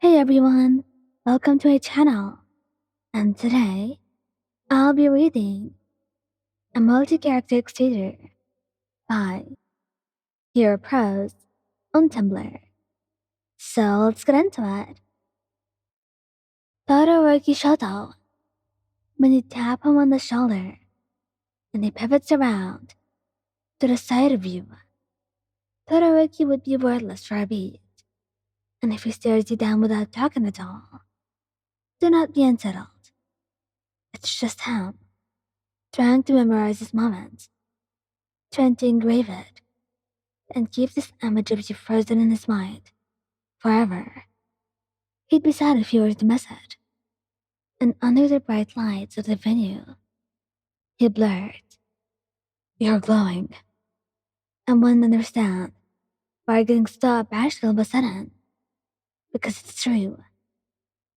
Hey everyone, welcome to my channel. And today, I'll be reading a multi-character exterior by Hero Pros on Tumblr. So let's get into it. Todoroki Shoto. When you tap him on the shoulder and he pivots around to the side of you, Todoroki would be wordless for a beat. And if he stares you down without talking at all, do not be unsettled. It's just him, trying to memorize his moment, trying to engrave it, and keep this image of you frozen in his mind forever. He'd be sad if you were to miss it. And under the bright lights of the venue, he blurred, "You're glowing." And wouldn't understand why getting so bashful was sudden. Because it's true.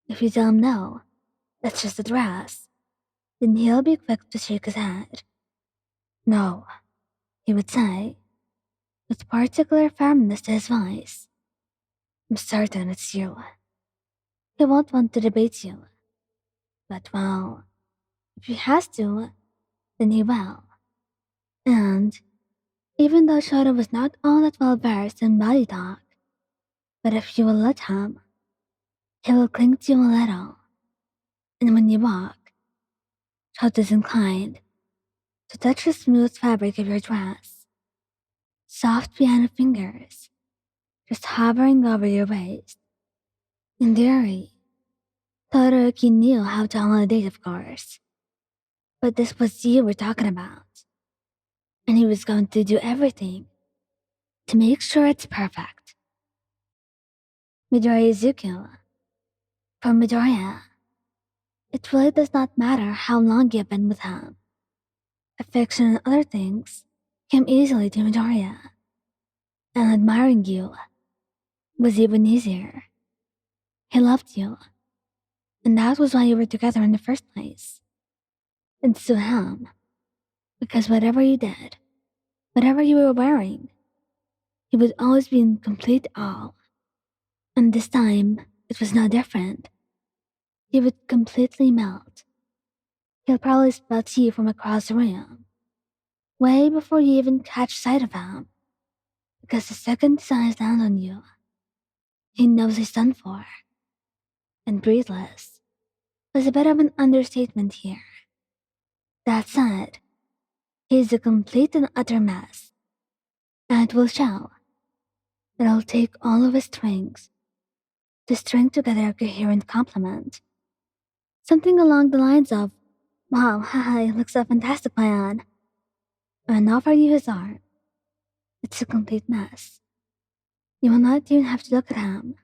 If you tell him no, that's just a dress, then he'll be quick to shake his head. "No," he would say, with particular firmness to his voice. "I'm certain it's you." He won't want to debate you. But well, if he has to, then he will. And even though Shoto was not all that well versed in body talk, but if you will let him, he will cling to you a little. And when you walk, Shoto is inclined to touch the smooth fabric of your dress, soft piano fingers, just hovering over your waist. In theory, Todoroki knew how to accommodate, of course, but this was you we're talking about. And he was going to do everything to make sure it's perfect. Midori Izuku. For Midoriya, it really does not matter how long you've been with him. Affection and other things came easily to Midoriya, and admiring you was even easier. He loved you, and that was why you were together in the first place. And to him, because whatever you did, whatever you were wearing, he would always be in complete awe. And this time, it was no different. He would completely melt. He'll probably spot you from across the room, way before you even catch sight of him, because the second his eyes land on you, he knows he's done for. And breathless was a bit of an understatement here. That said, he's a complete and utter mess, and it will show. It'll take all of his strings to string together a coherent compliment. Something along the lines of, "Wow, haha, you look so fantastic, Mayan," and offer you his arm. It's a complete mess. You will not even have to look at him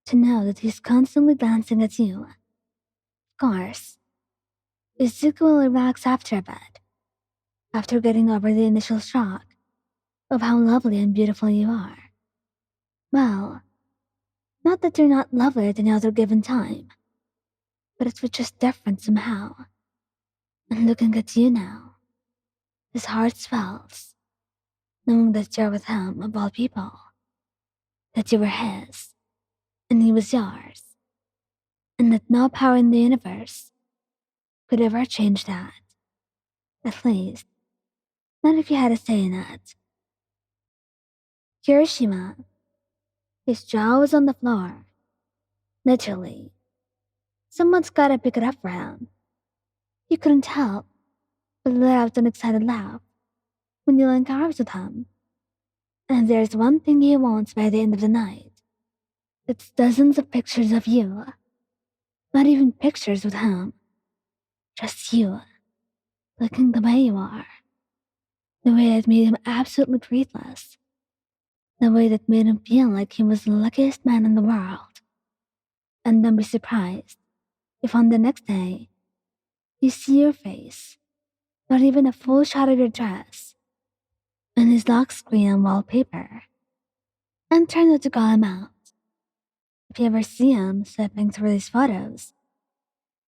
to know that he's constantly glancing at you. Of course, Izuku will relax after a bit, after getting over the initial shock of how lovely and beautiful you are. Well, not that you're not lovelier at any other given time, but it was just different somehow. And looking at you now, his heart swells, knowing that you're with him of all people, that you were his, and he was yours, and that no power in the universe could ever change that. At least, not if you had a say in it. Kirishima, his jaw was on the floor. Literally. Someone's gotta pick it up for him. You couldn't help but let out an excited laugh when you linked arms with him. And there's one thing he wants by the end of the night. It's dozens of pictures of you. Not even pictures with him. Just you, looking the way you are. The way that made him absolutely breathless. The way that made him feel like he was the luckiest man in the world. And don't be surprised if on the next day, you see your face, not even a full shot of your dress, and his lock screen and wallpaper. And try not to call him out. If you ever see him slipping through these photos,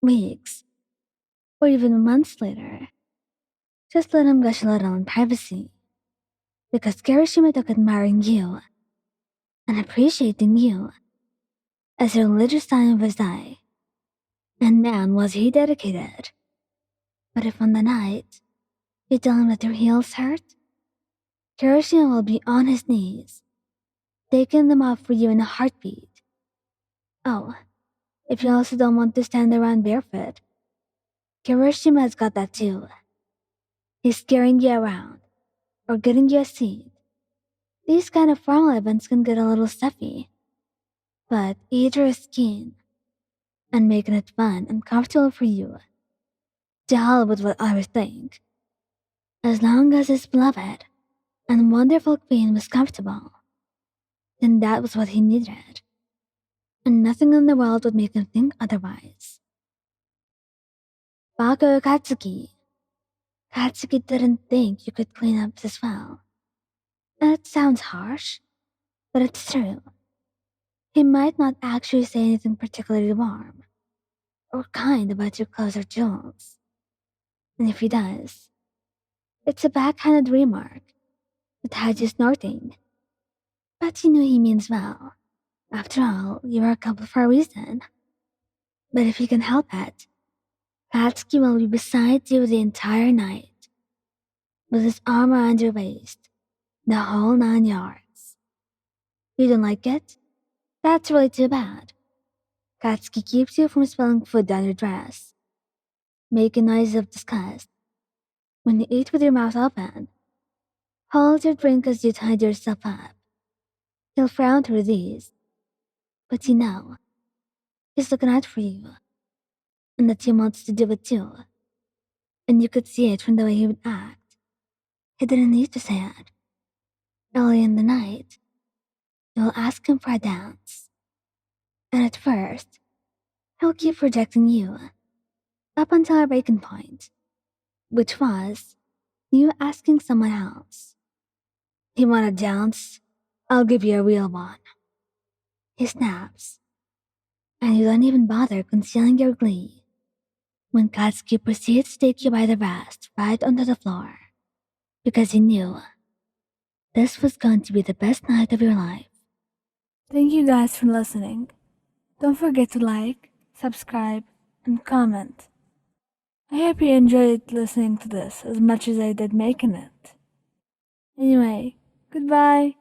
weeks, or even months later, just let him gush a little in privacy. Because Kirishima took admiring you and appreciating you as a religious time was I, and man was he dedicated. But if on the night you tell him that your heels hurt, Kirishima will be on his knees, taking them off for you in a heartbeat. Oh, if you also don't want to stand around barefoot, Kirishima has got that too. He's carrying you around, or getting you a seat. These kind of formal events can get a little stuffy, but Eijiro is keen and making it fun and comfortable for you. To hell with what others think. As long as his beloved and wonderful queen was comfortable, then that was what he needed, and nothing in the world would make him think otherwise. Bakugoutsuki. Katsuki didn't think you could clean up as well. And it sounds harsh, but it's true. He might not actually say anything particularly warm or kind about your clothes or jewels. And if he does, it's a backhanded remark that has you snorting. But you know he means well. After all, you are a couple for a reason. But if he can help it, Katsuki will be beside you the entire night, with his arm around your waist, the whole 9 yards. You don't like it? That's really too bad. Katsuki keeps you from spilling food down your dress, making noises of disgust. When you eat with your mouth open, hold your drink as you tidy yourself up. He'll frown through these, but you know, he's looking out for you, and that he wants to do it too. And you could see it from the way he would act. He didn't need to say it. Early in the night, you'll ask him for a dance. And at first, he'll keep rejecting you, up until a breaking point, which was you asking someone else. You want a dance? I'll give you a real one. He snaps, and you don't even bother concealing your glee when Katsuki proceeds to take you by the wrist right onto the floor, because he knew this was going to be the best night of your life. Thank you guys for listening. Don't forget to like, subscribe, and comment. I hope you enjoyed listening to this as much as I did making it. Anyway, goodbye.